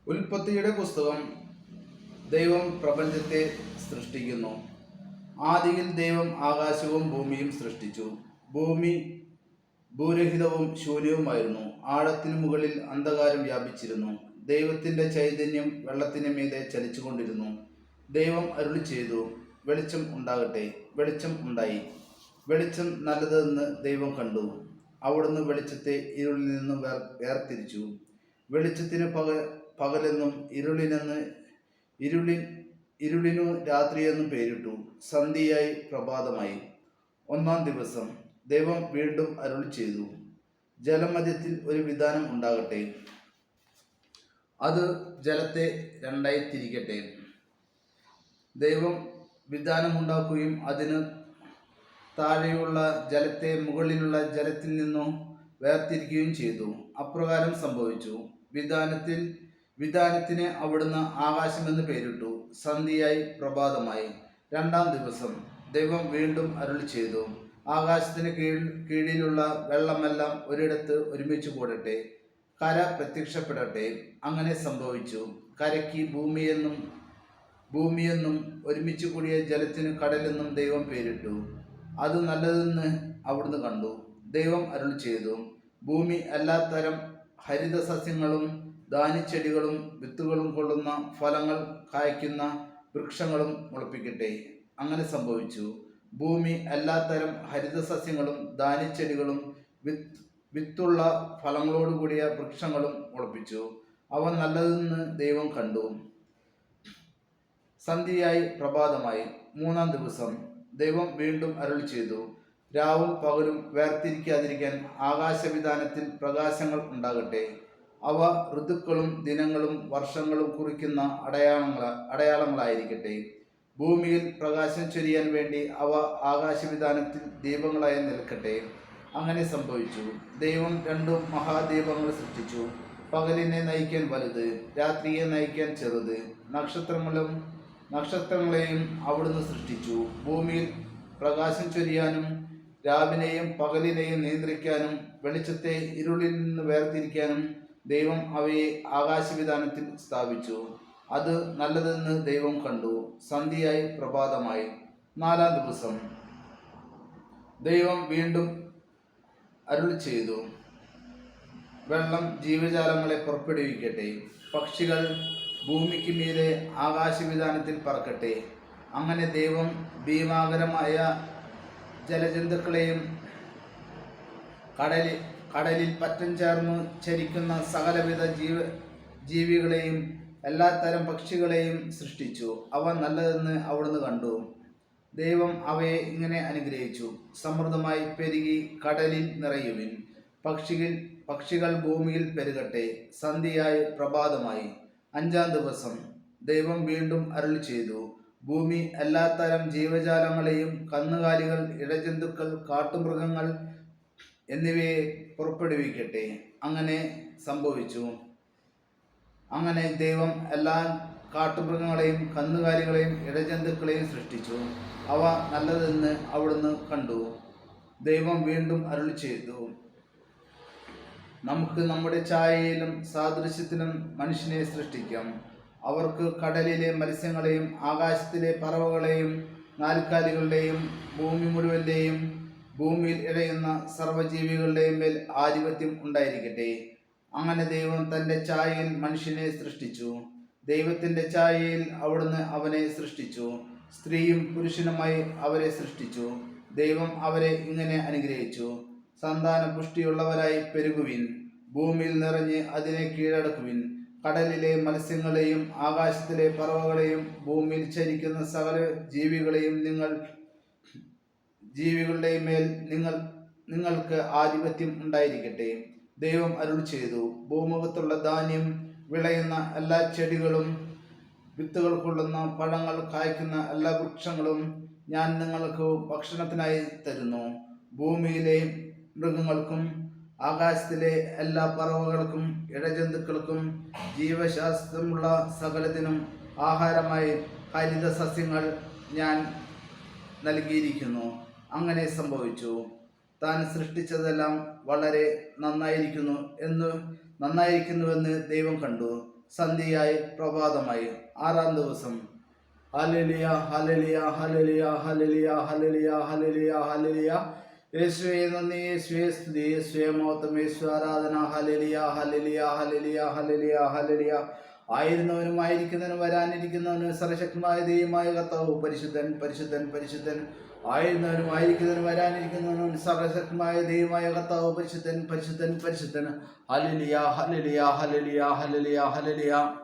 ഉൽപ്പത്തിയുടെ പുസ്തകം. ദൈവം പ്രപഞ്ചത്തെ സൃഷ്ടിക്കുന്നു. ആദിയിൽ ദൈവം ആകാശവും ഭൂമിയും സൃഷ്ടിച്ചു. ഭൂമി ഭൂരഹിതവും ശൂന്യവുമായിരുന്നു. ആഴത്തിനു മുകളിൽ അന്ധകാരം വ്യാപിച്ചിരുന്നു. ദൈവത്തിന്റെ ചൈതന്യം വെള്ളത്തിന് മീതെ ചലിച്ചുകൊണ്ടിരുന്നു. ദൈവം അരുളി ചെയ്തു, വെളിച്ചം ഉണ്ടാകട്ടെ. വെളിച്ചം ഉണ്ടായി. വെളിച്ചം നല്ലതെന്ന് ദൈവം കണ്ടു. അവിടുന്ന് വെളിച്ചത്തെ ഇരുളിൽ നിന്ന് വേർതിരിച്ചു. വെളിച്ചത്തിന് പകലെന്നും ഇരുളിനു രാത്രിയെന്നും പേരിട്ടു. സന്ധ്യയായി പ്രഭാതമായി. ഒന്നാം ദിവസം. ദൈവം വീണ്ടും അരുളി ചെയ്തു, ജലമധ്യത്തിൽ ഒരു വിധാനം ഉണ്ടാകട്ടെ. അത് ജലത്തെ രണ്ടായി തിരിക്കട്ടെ. ദൈവം വിധാനമുണ്ടാക്കുകയും അതിന് താഴെയുള്ള ജലത്തെ മുകളിലുള്ള ജലത്തിൽ നിന്നും വേർതിരിക്കുകയും ചെയ്തു. അപ്രകാരം സംഭവിച്ചു. വിധാനത്തിന് അവിടുന്ന് ആകാശമെന്ന് പേരിട്ടു. സന്ധ്യയായി പ്രഭാതമായി. രണ്ടാം ദിവസം. ദൈവം വീണ്ടും അരുളി ചെയ്തു, ആകാശത്തിന് കീഴിലുള്ള വെള്ളമെല്ലാം ഒരിടത്ത് ഒരുമിച്ച് കൂടട്ടെ. കര പ്രത്യക്ഷപ്പെടട്ടെ. അങ്ങനെ സംഭവിച്ചു. കരയ്ക്ക് ഭൂമിയെന്നും ഒരുമിച്ച് കൂടിയ ജലത്തിന് കടലെന്നും ദൈവം പേരിട്ടു. അത് നല്ലതെന്ന് അവിടുന്ന് കണ്ടു. ദൈവം അരുളി ചെയ്തു, ഭൂമി എല്ലാത്തരം ഹരിത സസ്യങ്ങളും ധാന്യച്ചെടികളും വിത്തുകളും കൊള്ളുന്ന ഫലങ്ങൾ കായ്ക്കുന്ന വൃക്ഷങ്ങളും മുളപ്പിക്കട്ടെ. അങ്ങനെ സംഭവിച്ചു. ഭൂമി എല്ലാത്തരം ഹരിത സസ്യങ്ങളും ധാന്യച്ചെടികളും വിത്തുള്ള ഫലങ്ങളോടുകൂടിയ വൃക്ഷങ്ങളും മുളപ്പിച്ചു. അവ നല്ലതെന്ന് ദൈവം കണ്ടു. സന്ധ്യയായി പ്രഭാതമായി. മൂന്നാം ദിവസം. ദൈവം വീണ്ടും അരുളി ചെയ്തു, രാവും പകലും വേർതിരിക്കാതിരിക്കാൻ ആകാശവിധാനത്തിൽ പ്രകാശങ്ങൾ ഉണ്ടാകട്ടെ. അവ ഋതുക്കളും ദിനങ്ങളും വർഷങ്ങളും കുറിക്കുന്ന അടയാളങ്ങളായിരിക്കട്ടെ. ഭൂമിയിൽ പ്രകാശം ചൊരിയാൻ വേണ്ടി അവ ആകാശവിധാനത്തിൽ ദീപങ്ങളായി നിൽക്കട്ടെ. അങ്ങനെ സംഭവിച്ചു. ദൈവം രണ്ടു മഹാദീപങ്ങൾ സൃഷ്ടിച്ചു. പകലിനെ നയിക്കാൻ വലുത്, രാത്രിയെ നയിക്കാൻ ചെറുത്. നക്ഷത്രങ്ങളെയും അവിടുന്ന് സൃഷ്ടിച്ചു. ഭൂമിയിൽ പ്രകാശം ചൊരിയാനും രാവിനെയും പകലിനെയും നിയന്ത്രിക്കാനും വെളിച്ചത്തെ ഇരുളിൽ നിന്ന് വേർതിരിക്കാനും ദൈവം അവയെ ആകാശവിധാനത്തിൽ സ്ഥാപിച്ചു. അത് നല്ലതെന്ന് ദൈവം കണ്ടു. സന്ധ്യയായി പ്രഭാതമായി. നാലാം ദിവസം. ദൈവം വീണ്ടും അരുളി ചെയ്തു, വെള്ളം ജീവജാലങ്ങളെ പുറപ്പെടുവിക്കട്ടെ. പക്ഷികൾ ഭൂമിക്ക് മീതെ ആകാശവിധാനത്തിൽ പറക്കട്ടെ. അങ്ങനെ ദൈവം ഭീമാകരമായ ജലജന്തുക്കളെയും കടലിൽ പറ്റം ചേർന്ന് ചരിക്കുന്ന സകലവിധ ജീവികളെയും എല്ലാത്തരം പക്ഷികളെയും സൃഷ്ടിച്ചു. അവ നല്ലതെന്ന് അവിടുന്ന് കണ്ടു. ദൈവം അവയെ ഇങ്ങനെ അനുഗ്രഹിച്ചു, സമൃദ്ധമായി പെരുകി കടലിൽ നിറയുവിൻ. പക്ഷികൾ ഭൂമിയിൽ പെരുകട്ടെ. സന്ധ്യയായി പ്രഭാതമായി. അഞ്ചാം ദിവസം. ദൈവം വീണ്ടും അരുളി ചെയ്തു, ഭൂമി എല്ലാത്തരം ജീവജാലങ്ങളെയും കന്നുകാലികൾ, ഇഴജന്തുക്കൾ, കാട്ടുമൃഗങ്ങൾ എന്നിവയെ പുറപ്പെടുവിക്കട്ടെ. അങ്ങനെ സംഭവിച്ചു. അങ്ങനെ ദൈവം എല്ലാ കാട്ടുമൃഗങ്ങളെയും കന്നുകാലികളെയും ഇഴജന്തുക്കളെയും സൃഷ്ടിച്ചു. അവ നല്ലതെന്ന് അവിടുന്ന് കണ്ടു. ദൈവം വീണ്ടും അരുളി ചെയ്തു, നമുക്ക് നമ്മുടെ ഛായയിലും സാദൃശ്യത്തിലും മനുഷ്യനെ സൃഷ്ടിക്കാം. അവർക്ക് കടലിലെ മത്സ്യങ്ങളെയും ആകാശത്തിലെ പറവകളെയും നാൽക്കാലികളുടെയും ഭൂമി മുഴുവൻ്റെയും ഭൂമിയിൽ ഇഴയുന്ന സർവ്വജീവികളുടെയും മേൽ ആധിപത്യം ഉണ്ടായിരിക്കട്ടെ. അങ്ങനെ ദൈവം തൻ്റെ ഛായയിൽ മനുഷ്യനെ സൃഷ്ടിച്ചു. ദൈവത്തിൻ്റെ ഛായയിൽ അവിടുന്ന് അവനെ സൃഷ്ടിച്ചു. സ്ത്രീയും പുരുഷനുമായി അവരെ സൃഷ്ടിച്ചു. ദൈവം അവരെ ഇങ്ങനെ അനുഗ്രഹിച്ചു, സന്താന പുഷ്ടിയുള്ളവരായി പെരുകുവിൻ. ഭൂമിയിൽ നിറഞ്ഞ് അതിനെ കീഴടക്കുവിൻ. കടലിലെ മത്സ്യങ്ങളെയും ആകാശത്തിലെ പറവകളെയും ഭൂമിയിൽ ചരിക്കുന്ന സകല ജീവികളുടെ മേൽ നിങ്ങൾക്ക് ആധിപത്യം ഉണ്ടായിരിക്കട്ടെ. ദൈവം അരുളി ചെയ്തു, ഭൂമുഖത്തുള്ള ധാന്യം വിളയുന്ന എല്ലാ ചെടികളും വിത്തുകൾ കൊള്ളുന്ന പഴങ്ങൾ കായ്ക്കുന്ന എല്ലാ വൃക്ഷങ്ങളും ഞാൻ നിങ്ങൾക്ക് ഭക്ഷണത്തിനായി തരുന്നു. ഭൂമിയിലെ മൃഗങ്ങൾക്കും ആകാശത്തിലെ എല്ലാ പറവകൾക്കും ഇഴജന്തുക്കൾക്കും ജീവശാസ്ത്രമുള്ള സകലത്തിനും ആഹാരമായി ഹരിത സസ്യങ്ങൾ ഞാൻ നൽകിയിരിക്കുന്നു. അങ്ങനെ സംഭവിച്ചു. താൻ സൃഷ്ടിച്ചതെല്ലാം വളരെ നന്നായിരിക്കുന്നുവെന്ന് ദൈവം കണ്ടു. സന്ധ്യയായി പ്രഭാതമായി. ആറാം ദിവസം ഹല്ലേലൂയ ഹല്ലേലൂയ ഹല്ലേലൂയ ഹല്ലേലൂയ ഹല്ലേലൂയ ഹല്ലേലൂയ ഹല്ലേലൂയ. യേശുവേ നന്ദി, യേശുവേ സ്തുതി, യേശുവേ മഹത്വം, യേശുവേ ആരാധന. ഹല്ലേലൂയ ഹല്ലേലൂയ ഹല്ലേലൂയ ഹല്ലേലൂയ ഹല്ലേലൂയ. ആയിരുന്നവനും ആയിരിക്കുന്നവനും വരാനിരിക്കുന്നവനും സർവശക്തമായ ദൈവമായ കർത്താവ് പരിശുദ്ധൻ പരിശുദ്ധൻ പരിശുദ്ധൻ. ആയിരുന്നവനും ആയിരിക്കുന്നവനും വരാനിരിക്കുന്നവനും സർവശക്തമായ ദൈവമായ കർത്താവ് പരിശുദ്ധൻ പരിശുദ്ധൻ പരിശുദ്ധൻ. ഹല്ലേലൂയ ഹല്ലേലൂയ ഹല്ലേലൂയ ഹല്ലേലൂയ ഹല്ലേലൂയ.